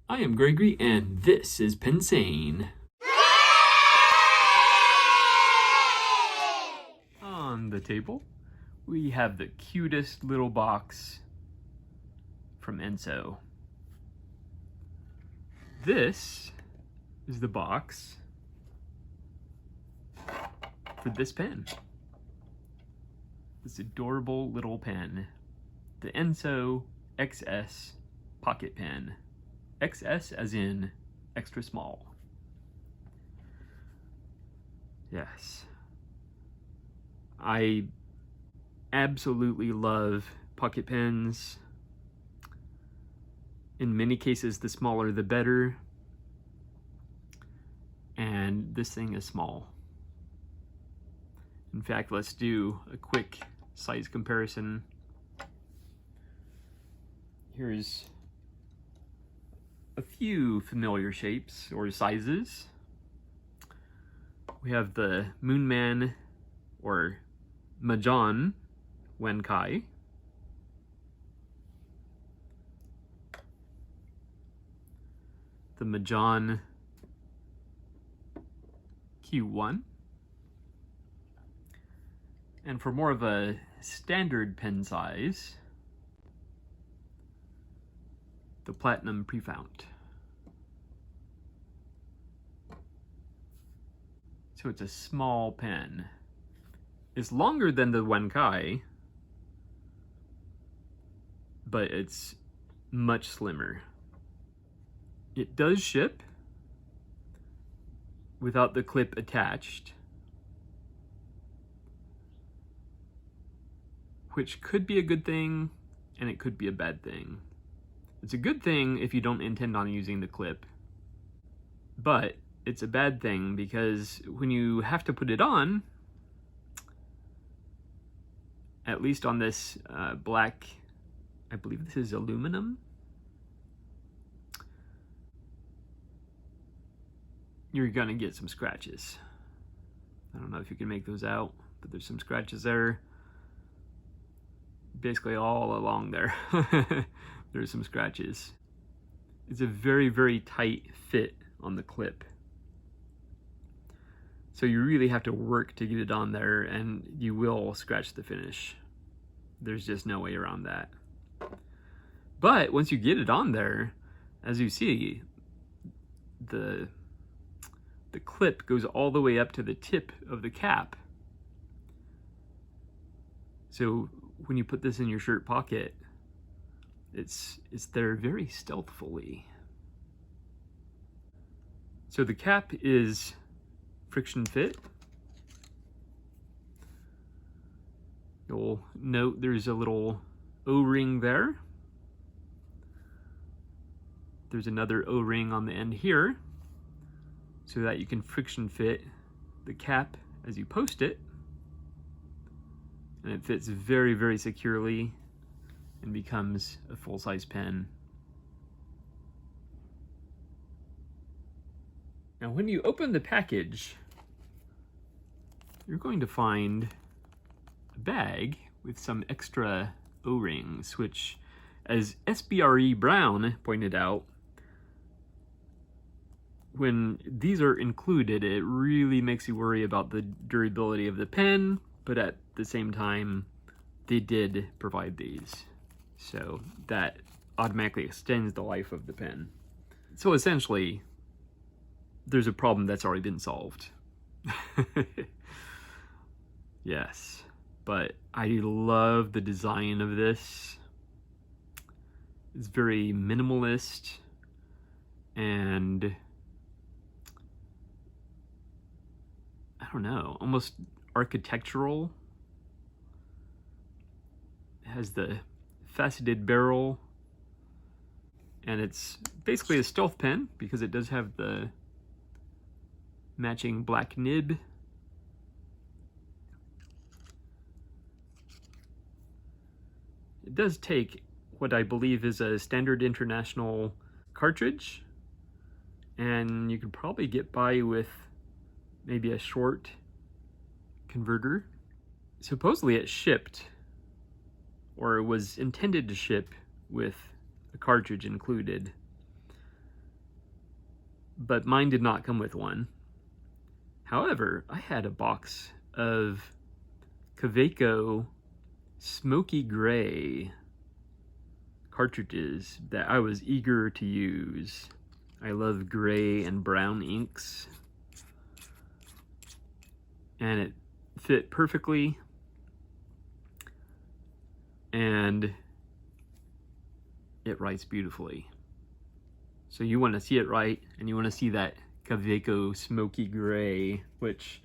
I am Gregory, and this is Pensane. On the table, we have the cutest little box from ēnsso. This is the box for this pen. This adorable little pen. The ēnsso XS Pocket Pen. XS as in extra small. Yes. I absolutely love pocket pens. In many cases, the smaller the better. And this thing is small. In fact, let's do a quick size comparison. Here's a few familiar shapes or sizes. We have the Moonman or Mahjong Wenkai. The Mahjong Q1. And for more of a standard pen size, the Platinum Prefount. So it's a small pen. It's longer than the Wenkai, but it's much slimmer. It does ship without the clip attached, which could be a good thing, and it could be a bad thing. It's a good thing if you don't intend on using the clip, but it's a bad thing because when you have to put it on, at least on this black, I believe this is aluminum, you're gonna get some scratches. I don't know if you can make those out, but there's some scratches there. Basically all along there. There's some scratches. It's a very, very tight fit on the clip. So you really have to work to get it on there, and you will scratch the finish. There's just no way around that. But once you get it on there, as you see, the clip goes all the way up to the tip of the cap. So when you put this in your shirt pocket, it's there very stealthily. So the cap is friction fit. You'll note there's a little O-ring there. There's another O-ring on the end here so that you can friction fit the cap as you post it. And it fits very, very securely and becomes a full-size pen. Now, when you open the package, you're going to find a bag with some extra O-rings, which, as SBRE Brown pointed out, when these are included, it really makes you worry about the durability of the pen, but at the same time, they did provide these. So that automatically extends the life of the pen. So essentially, there's a problem that's already been solved. Yes, but I love the design of this. It's very minimalist and I don't know, almost architectural. It has the faceted barrel, and it's basically a stealth pen because it does have the matching black nib. It does take what I believe is a standard international cartridge, and you could probably get by with maybe a short converter. Supposedly it shipped, or was intended to ship, with a cartridge included. but mine did not come with one. However, I had a box of Kaweco Smoky Gray cartridges that I was eager to use. I love gray and brown inks, and it fit perfectly, and it writes beautifully. So you want to see it write, and you want to see that Kaweco Smoky Gray, which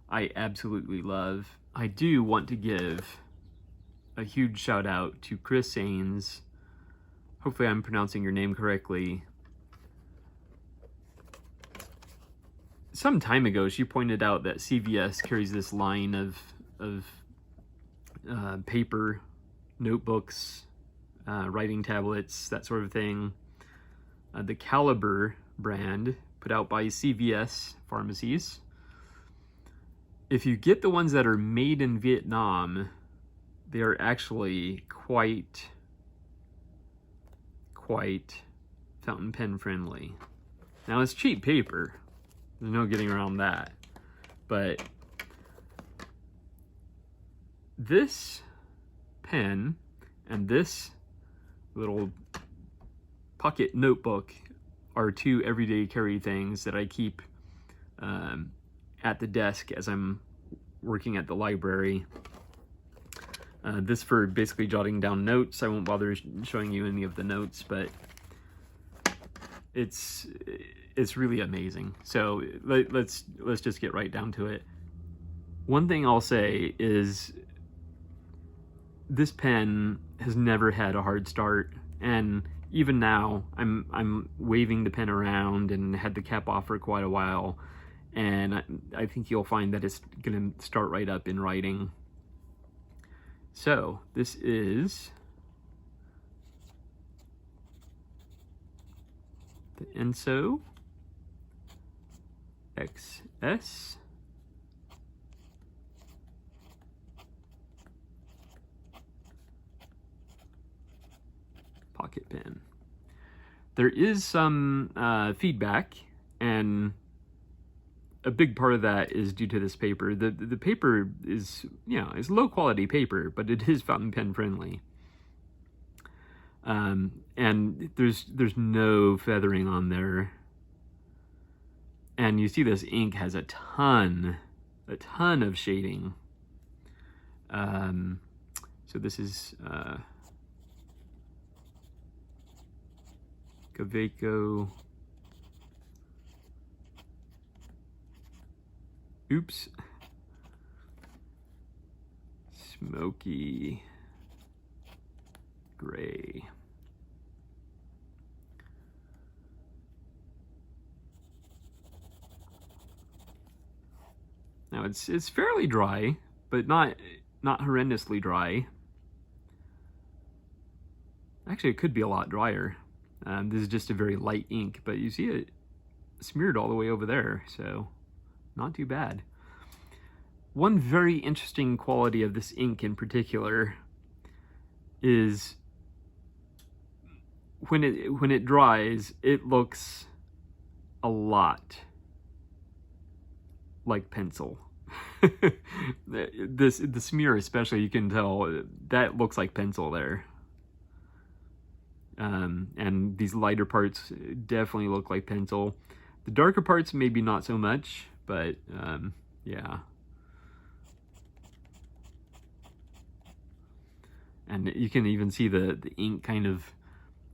I absolutely love. I do want to give a huge shout out to Chris Ains. Hopefully I'm pronouncing your name correctly. Some time ago, she pointed out that CVS carries this line of paper, notebooks, writing tablets, that sort of thing. The Caliber brand, put out by CVS pharmacies. If you get the ones that are made in Vietnam, they are actually quite fountain pen friendly. Now, it's cheap paper. There's no getting around that. But this pen and this little pocket notebook are two everyday carry things that I keep at the desk as I'm working at the library. This for basically jotting down notes. I won't bother showing you any of the notes, but it's really amazing. So let's just get right down to it. One thing I'll say is this pen has never had a hard start, and even now I'm waving the pen around and had the cap off for quite a while, and I think you'll find that it's gonna start right up in writing. So this is the ēnsso XS pocket pen. There is some feedback, and a big part of that is due to this paper. The paper is, it's low quality paper, but it is fountain pen friendly. And there's no feathering on there. And you see this ink has a ton of shading. So this is Kaweco. Oops. Smoky Gray. Now it's fairly dry, but not horrendously dry. Actually, it could be a lot drier. This is just a very light ink, but you see it smeared all the way over there, so not too bad. One very interesting quality of this ink in particular is when it dries, it looks a lot like pencil. The smear especially, you can tell that looks like pencil there. And these lighter parts definitely look like pencil. The darker parts maybe not so much, but yeah. And you can even see the ink kind of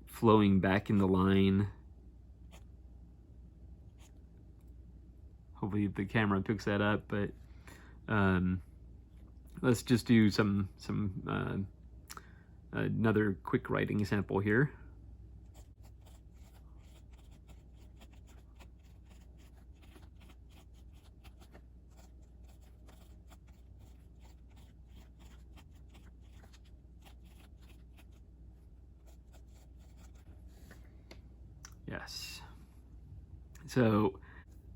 flowing back in the line. Hopefully the camera picks that up, but let's just do some another quick writing sample here. Yes. So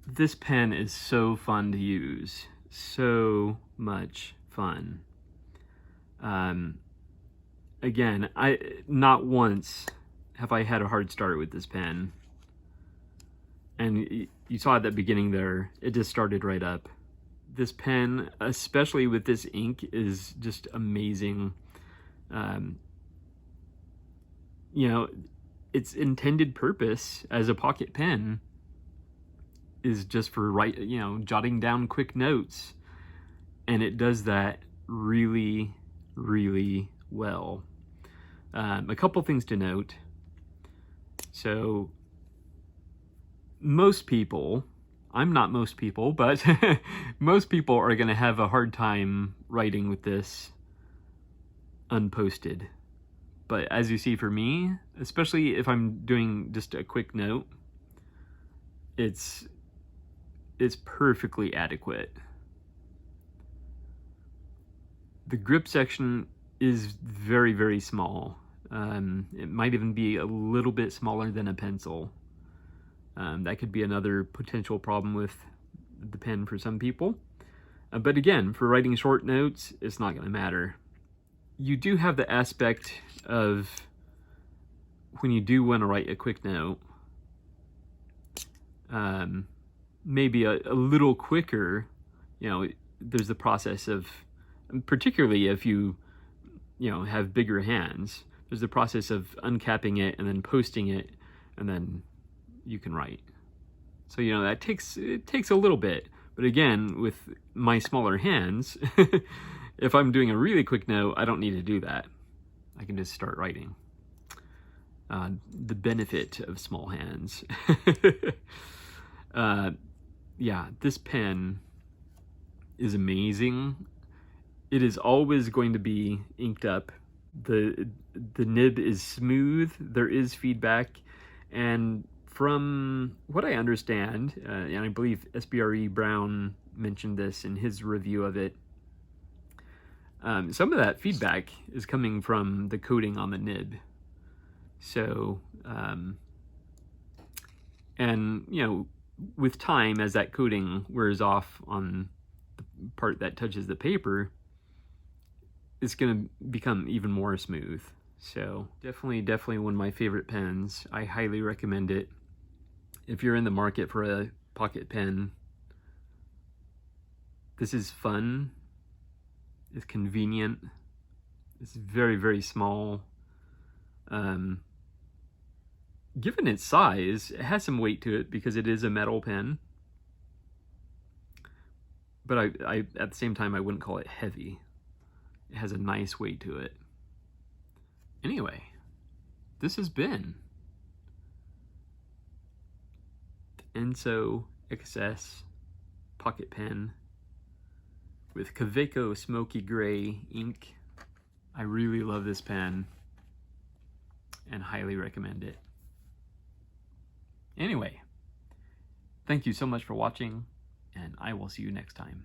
this pen is so fun to use. So much fun. Again, not once have I had a hard start with this pen. And you saw at the beginning there, it just started right up. This pen, especially with this ink, is just amazing. You know, its intended purpose as a pocket pen is just for jotting down quick notes. And it does that really, really well. A couple things to note. So most people, I'm not most people, but most people are going to have a hard time writing with this unposted. But as you see for me, especially if I'm doing just a quick note, it's perfectly adequate. The grip section is very, very small. It might even be a little bit smaller than a pencil. That could be another potential problem with the pen for some people. But again, for writing short notes, it's not going to matter. You do have the aspect of when you do want to write a quick note, maybe a little quicker, there's the process of, particularly if you have bigger hands, there's the process of uncapping it and then posting it, and then you can write. So that takes a little bit. But again, with my smaller hands, if I'm doing a really quick note, I don't need to do that. I can just start writing. The benefit of small hands. Yeah, this pen is amazing. It is always going to be inked up. The nib is smooth. There is feedback, and from what I understand, and I believe SBRE Brown mentioned this in his review of it, some of that feedback is coming from the coating on the nib. So, and with time, as that coating wears off on the part that touches the paper, it's going to become even more smooth. So definitely one of my favorite pens. I highly recommend it. If you're in the market for a pocket pen, this is fun. It's convenient. It's very, very small. Given its size, it has some weight to it because it is a metal pen. But I at the same time, I wouldn't call it heavy. It has a nice weight to it. Anyway, this has been the ēnsso XS pocket pen with Kaweco Smokey Gray ink. I really love this pen and highly recommend it. Anyway, thank you so much for watching, and I will see you next time.